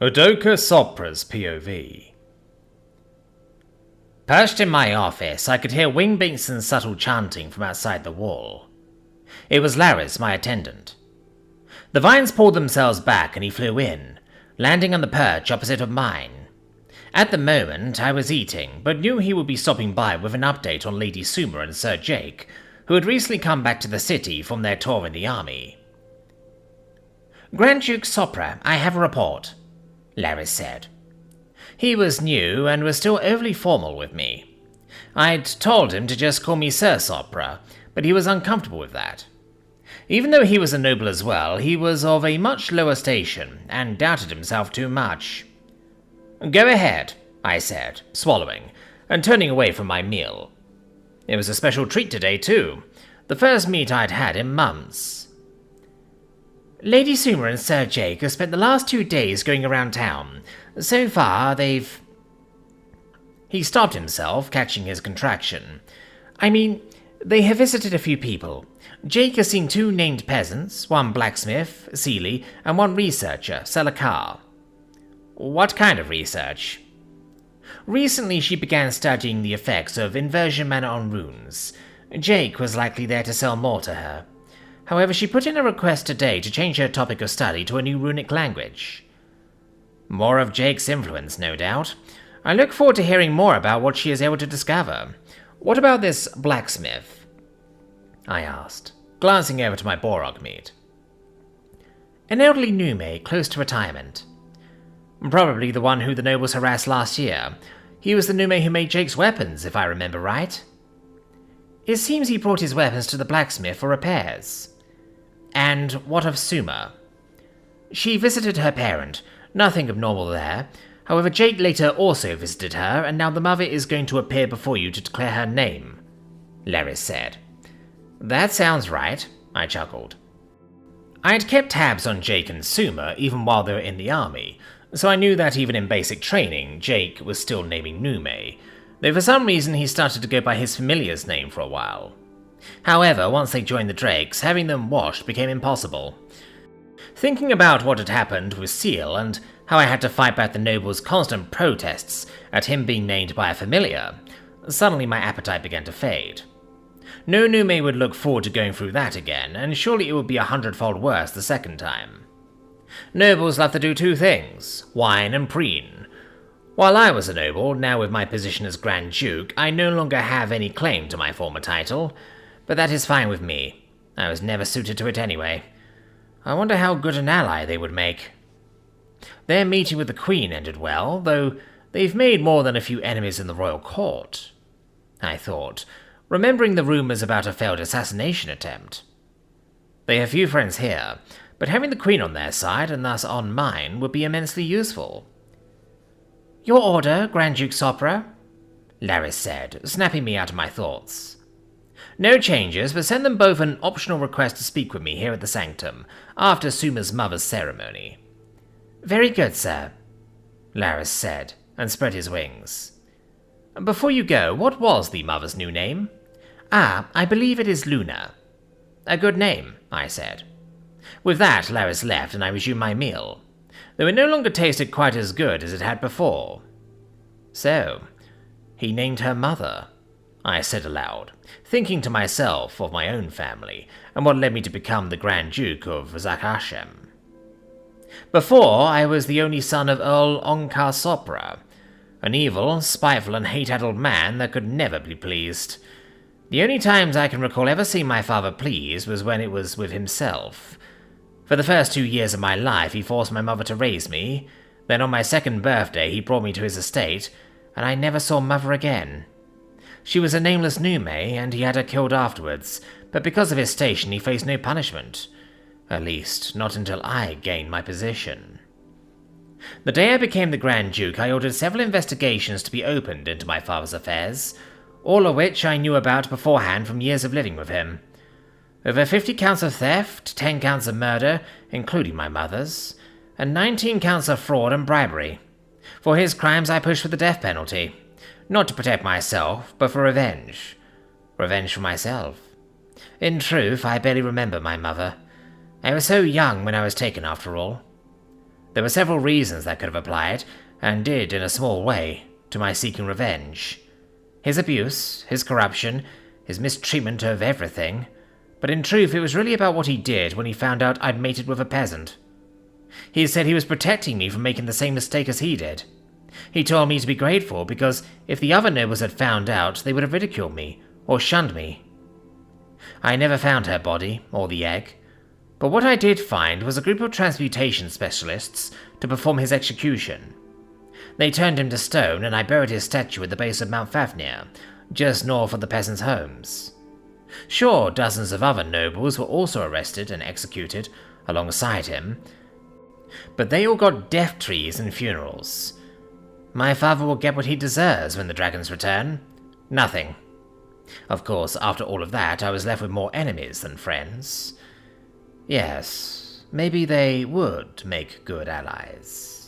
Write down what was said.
Udoka Sopra's POV. Perched in my office, I could hear wingbeats and subtle chanting from outside the wall. It was Laris, my attendant. The vines pulled themselves back and he flew in, landing on the perch opposite of mine. At the moment, I was eating, but knew he would be stopping by with an update on Lady Suma and Sir Jake, who had recently come back to the city from their tour in the army. Grand Duke Sopra, I have a report, Laris said. He was new and was still overly formal with me. I'd told him to just call me Sir Sopra, but he was uncomfortable with that. Even though he was a noble as well, he was of a much lower station and doubted himself too much. Go ahead, I said, swallowing, and turning away from my meal. It was a special treat today too, the first meat I'd had in months. Lady Suma and Sir Jake have spent the last 2 days going around town. So far, they've... He stopped himself, catching his contraction. They have visited a few people. Jake has seen 2 named peasants, 1 blacksmith, Seeley, and 1 researcher, Selakar. What kind of research? Recently she began studying the effects of inversion mana on runes. Jake was likely there to sell more to her. However, she put in a request today to change her topic of study to a new runic language. More of Jake's influence, no doubt. I look forward to hearing more about what she is able to discover. What about this blacksmith? I asked, glancing over to my Borog meat. An elderly Nume close to retirement. Probably the one who the nobles harassed last year. He was the Nume who made Jake's weapons, if I remember right. It seems he brought his weapons to the blacksmith for repairs. And what of Suma? She visited her parent, nothing abnormal there. However, Jake later also visited her, and now the mother is going to appear before you to declare her name, Laris said. That sounds right, I chuckled. I had kept tabs on Jake and Suma even while they were in the army, so I knew that even in basic training, Jake was still naming Nume, though for some reason he started to go by his familiar's name for a while. However, once they joined the Drakes, having them washed became impossible. Thinking about what had happened with Seal and how I had to fight back the noble's constant protests at him being named by a familiar, suddenly my appetite began to fade. No Nume would look forward to going through that again, and surely it would be 100-fold worse the second time. Nobles love to do 2 things, wine and preen. While I was a noble, now with my position as Grand Duke, I no longer have any claim to my former title, but that is fine with me. I was never suited to it anyway. I wonder how good an ally they would make. Their meeting with the Queen ended well, though they've made more than a few enemies in the royal court, I thought, remembering the rumors about a failed assassination attempt. They have few friends here, but having the Queen on their side, and thus on mine, would be immensely useful. Your order, Grand Duke Sopra? Laris said, snapping me out of my thoughts. No changes, but send them both an optional request to speak with me here at the Sanctum, after Suma's mother's ceremony. Very good, sir, Laris said, and spread his wings. Before you go, what was the mother's new name? I believe it is Luna. A good name, I said. With that, Laris left, and I resumed my meal, though it no longer tasted quite as good as it had before. So, he named her mother, I said aloud, thinking to myself of my own family, and what led me to become the Grand Duke of Zakashem. Before, I was the only son of Earl Onkar Sopra, an evil, spiteful, and hate-addled man that could never be pleased. The only times I can recall ever seeing my father pleased was when it was with himself. For the first 2 years of my life, he forced my mother to raise me. Then on my 2nd birthday, he brought me to his estate, and I never saw mother again. She was a nameless Nume, and he had her killed afterwards, but because of his station, he faced no punishment. At least, not until I gained my position. The day I became the Grand Duke, I ordered several investigations to be opened into my father's affairs, all of which I knew about beforehand from years of living with him. Over 50 counts of theft, 10 counts of murder, including my mother's, and 19 counts of fraud and bribery. For his crimes I pushed for the death penalty, not to protect myself, but for revenge. Revenge for myself. In truth, I barely remember my mother. I was so young when I was taken, after all. There were several reasons that could have applied, and did in a small way, to my seeking revenge. His abuse, his corruption, his mistreatment of everything. But in truth, it was really about what he did when he found out I'd mated with a peasant. He said he was protecting me from making the same mistake as he did. He told me to be grateful because if the other nobles had found out, they would have ridiculed me, or shunned me. I never found her body, or the egg, but what I did find was a group of transmutation specialists to perform his execution. They turned him to stone, and I buried his statue at the base of Mount Fafnir, just north of the peasants' homes. Sure, dozens of other nobles were also arrested and executed alongside him, but they all got death trees and funerals. My father will get what he deserves when the dragons return. Nothing. Of course, after all of that, I was left with more enemies than friends. Yes, maybe they would make good allies.